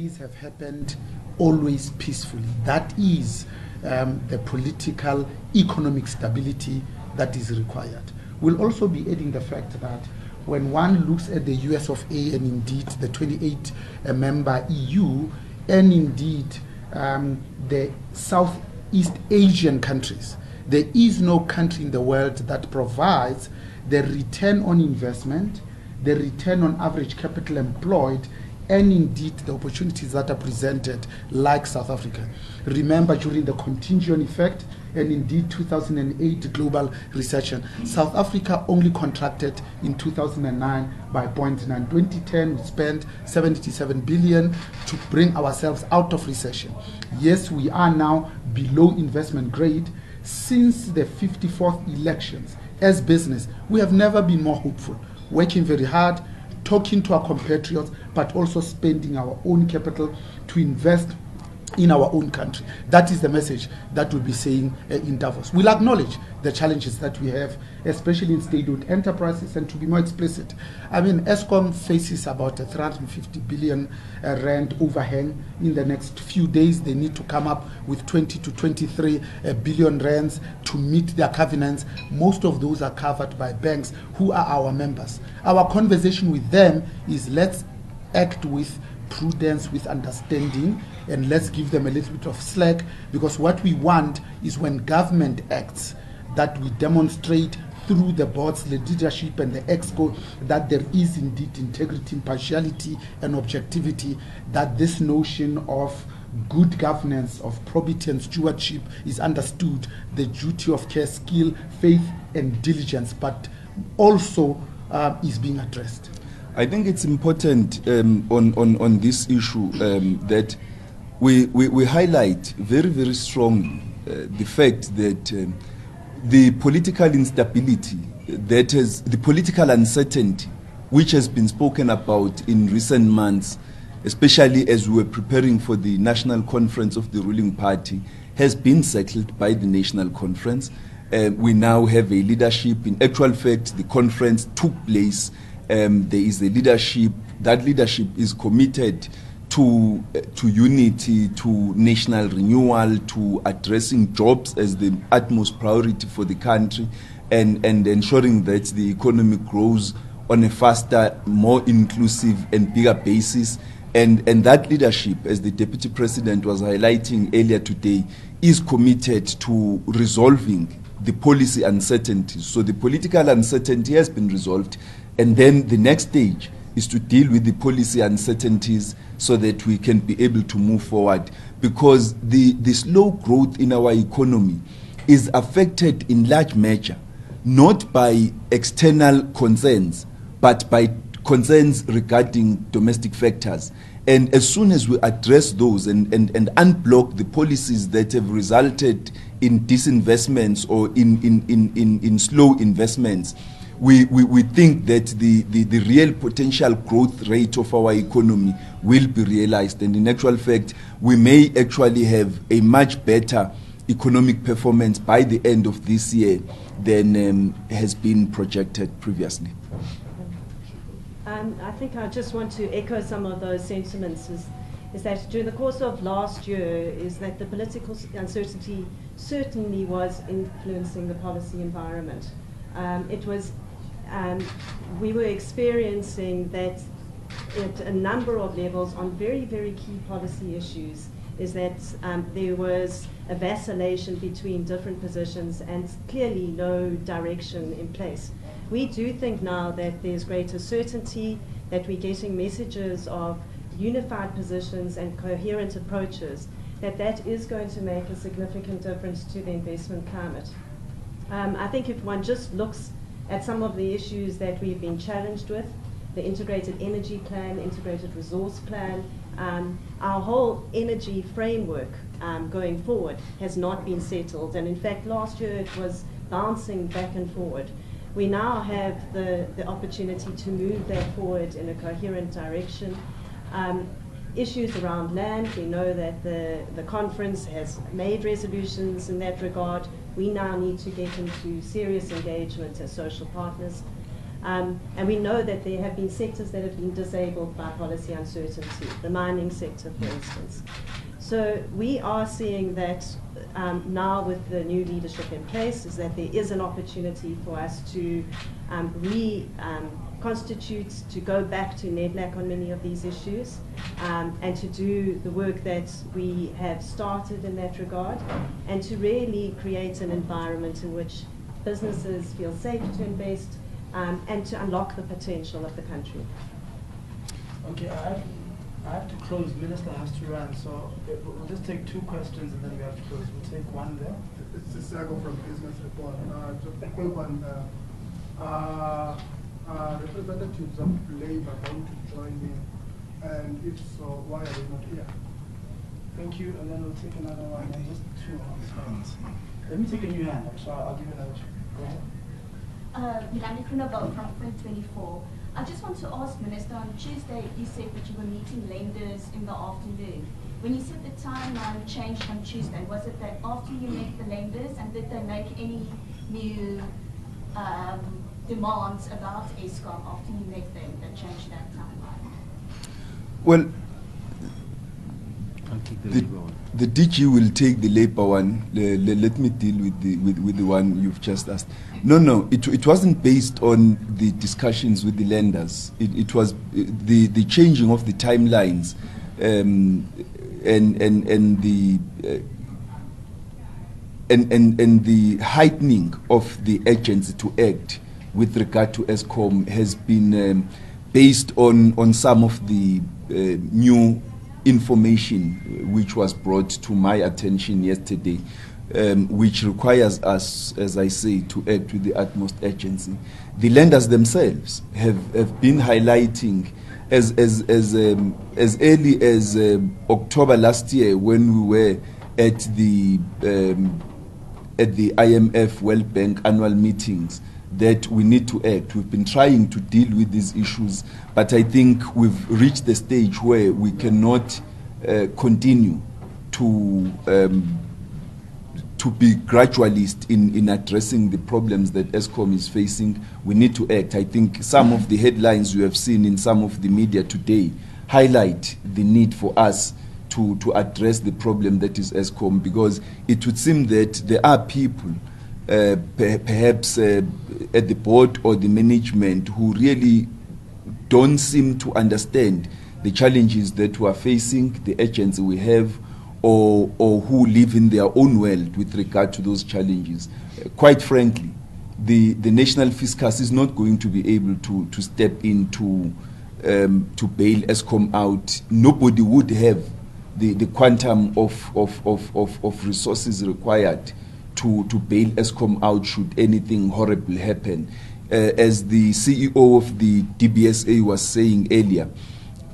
These have happened always peacefully. That is the political, economic stability that is required. We'll also be adding the fact that when one looks at the US of A and indeed the 28-member EU and indeed the Southeast Asian countries, there is no country in the world that provides the return on investment, the return on average capital employed, and indeed the opportunities that are presented like South Africa. Remember, during the contagion effect and indeed 2008 global recession, South Africa only contracted in 2009 by 0.9. 2010 we spent 77 billion to bring ourselves out of recession. Yes, we are now below investment grade. Since the 54th elections, as business, we have never been more hopeful, working very hard, talking to our compatriots, but also spending our own capital to invest in our own country. That is the message that we'll be saying in Davos. We'll acknowledge the challenges that we have, especially in state-owned enterprises, and to be more explicit, I mean, Eskom faces about a 350 billion rand overhang. In the next few days, they need to come up with 20 to 23 billion rands to meet their covenants. Most of those are covered by banks who are our members. Our conversation with them is let's act with prudence, with understanding, and let's give them a little bit of slack, because what we want is when government acts that we demonstrate through the board's leadership and the exco that there is indeed integrity, impartiality, and objectivity, that this notion of good governance, of probity and stewardship is understood, the duty of care, skill, faith, and diligence, but also is being addressed. I think it's important on this issue that we highlight very, very strongly the fact that the political instability, the political uncertainty, which has been spoken about in recent months, especially as we were preparing for the national conference of the ruling party, has been settled by the national conference. We now have a leadership. In actual fact, the conference took place. There is a leadership. That leadership is committed to unity, to national renewal, to addressing jobs as the utmost priority for the country, and ensuring that the economy grows on a faster, more inclusive and bigger basis. And that leadership, as the Deputy President was highlighting earlier today, is committed to resolving the policy uncertainties. So the political uncertainty has been resolved. And then the next stage is to deal with the policy uncertainties so that we can be able to move forward. Because the slow growth in our economy is affected in large measure, not by external concerns, but by concerns regarding domestic factors. And as soon as we address those and unblock the policies that have resulted in disinvestments or in slow investments, we think that the real potential growth rate of our economy will be realized. And in actual fact, we may actually have a much better economic performance by the end of this year than has been projected previously. I think I just want to echo some of those sentiments. Is that during the course of last year, is that the political uncertainty certainly was influencing the policy environment. We were experiencing that at a number of levels on very, very key policy issues, is that there was a vacillation between different positions and clearly no direction in place. We do think now that there's greater certainty, that we're getting messages of unified positions and coherent approaches, that is going to make a significant difference to the investment climate. I think if one just looks at some of the issues that we've been challenged with, the integrated energy plan, integrated resource plan, our whole energy framework going forward has not been settled. And in fact, last year it was bouncing back and forward. We now have the opportunity to move that forward in a coherent direction. Issues around land, we know that the conference has made resolutions in that regard. We now need to get into serious engagement as social partners. And we know that there have been sectors that have been disabled by policy uncertainty, the mining sector, for instance. So we are seeing that now with the new leadership in place, is that there is an opportunity for us to reconstitute, to go back to NEDLAC on many of these issues, and to do the work that we have started in that regard, and to really create an environment in which businesses feel safe to invest, and to unlock the potential of the country. Okay, I have to close. Minister has to run, so we'll just take 2 questions and then we have to close. We'll take one there. It's Sago from Business Report. Just a quick one. Representatives of Labour going to join in, and if so, why are they not here? Thank you, and then we'll take another one. And just 2 hands. Let me take a new hand. I'm sorry, I'll give you another. Go ahead. Milani Krunabel from Print 24. I just want to ask Minister, on Tuesday you said that you were meeting lenders in the afternoon. When you said the timeline changed on Tuesday, was it that after you met the lenders, and did they make any new demands about Eskom after you met them that changed that timeline? Well, the DG will take the Labour one. Let me deal with the one you've just asked. No, it wasn't based on the discussions with the lenders. It was the changing of the timelines and the heightening of the urgency to act with regard to Eskom has been based on some of the new information which was brought to my attention yesterday, which requires us, as I say, to act with the utmost urgency. The lenders themselves have been highlighting as early as October last year, when we were at the IMF World Bank annual meetings, that we need to act. We've been trying to deal with these issues, but I think we've reached the stage where we cannot continue to be gradualist in addressing the problems that Eskom is facing. We need to act. I think some of the headlines you have seen in some of the media today highlight the need for us to address the problem that is Eskom, because it would seem that there are people perhaps at the board or the management who really don't seem to understand the challenges that we are facing, the urgency we have, or who live in their own world with regard to those challenges. Quite frankly, the national fiscus is not going to be able to step in to bail Eskom out. Nobody would have the quantum of resources required to bail Eskom out should anything horrible happen. As the CEO of the DBSA was saying earlier,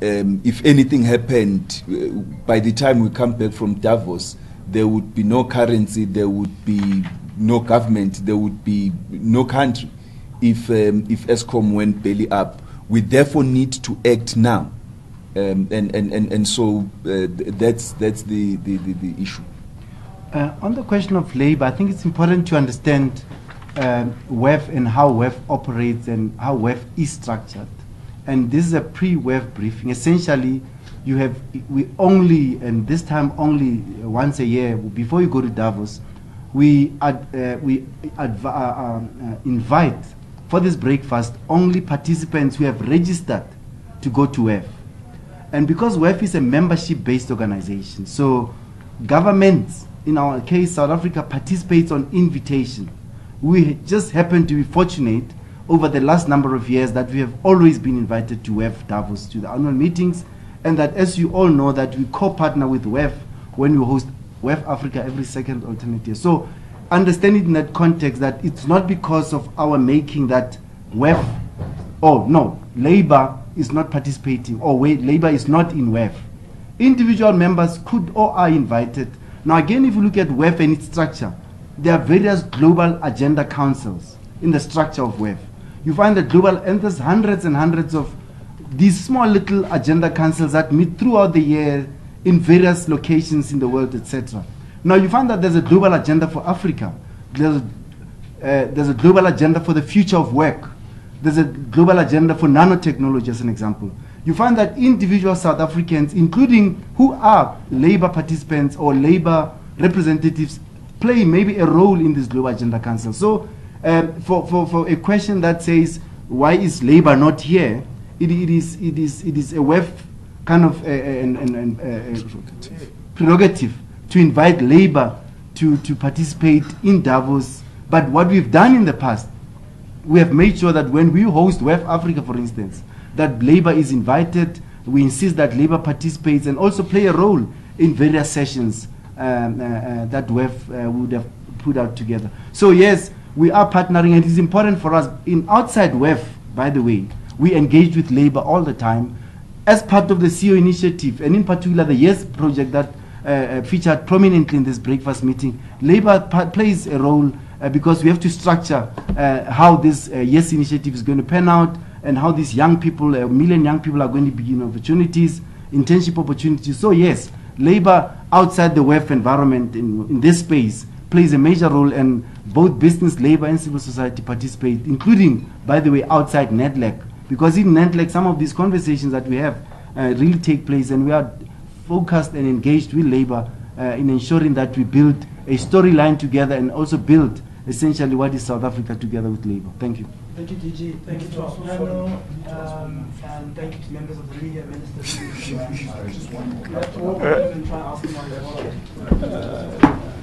if anything happened, by the time we come back from Davos, there would be no currency, there would be no government, there would be no country if Eskom went belly up. We therefore need to act now, and so that's the issue. On the question of labor, I think it's important to understand WEF and how WEF operates and how WEF is structured. And this is a pre-WEF briefing. Essentially, we only, and this time only once a year, before you go to Davos, we invite for this breakfast only participants who have registered to go to WEF. And because WEF is a membership-based organization, so governments, in our case, South Africa, participates on invitation. We just happen to be fortunate over the last number of years that we have always been invited to WEF Davos, to the annual meetings, and that, as you all know, that we co-partner with WEF when we host WEF Africa every second alternate year. So understand it in that context, that it's not because of our making that WEF, Labour is not participating, or Labour is not in WEF. Individual members could or are invited. Now again, if you look at WEF and its structure, there are various global agenda councils in the structure of WEF. You find that and there's hundreds and hundreds of these small little agenda councils that meet throughout the year in various locations in the world, etc. Now you find that there's a global agenda for Africa. There's a global agenda for the future of work. there's a global agenda for nanotechnology as an example. You find that individual South Africans, including who are labor participants or labor representatives, play maybe a role in this global agenda council. So for a question that says, why is labor not here? It is a WEF kind of prerogative to invite labor to participate in Davos. But what we've done in the past, we have made sure that when we host WEF Africa, for instance, that labor is invited. We insist that labor participates and also play a role in various sessions that WEF would have put out together. So yes, we are partnering, and it's important for us. Outside WEF, by the way, we engage with labor all the time as part of the CEO initiative, and in particular the YES project that featured prominently in this breakfast meeting. Labor plays a role because we have to structure how this YES initiative is going to pan out, and how these young people, 1 million young people, are going to begin opportunities, internship opportunities. So yes, labor outside the WEF environment in this space plays a major role, and both business, labor, and civil society participate, including, by the way, outside NEDLEC. Because in NEDLEC, some of these conversations that we have really take place, and we are focused and engaged with labor in ensuring that we build a storyline together and also build essentially what is South Africa together with labor. Thank you. Thank you, DG. Thank you to our panel, and thank you to members of the media, ministers. Let's all and try asking one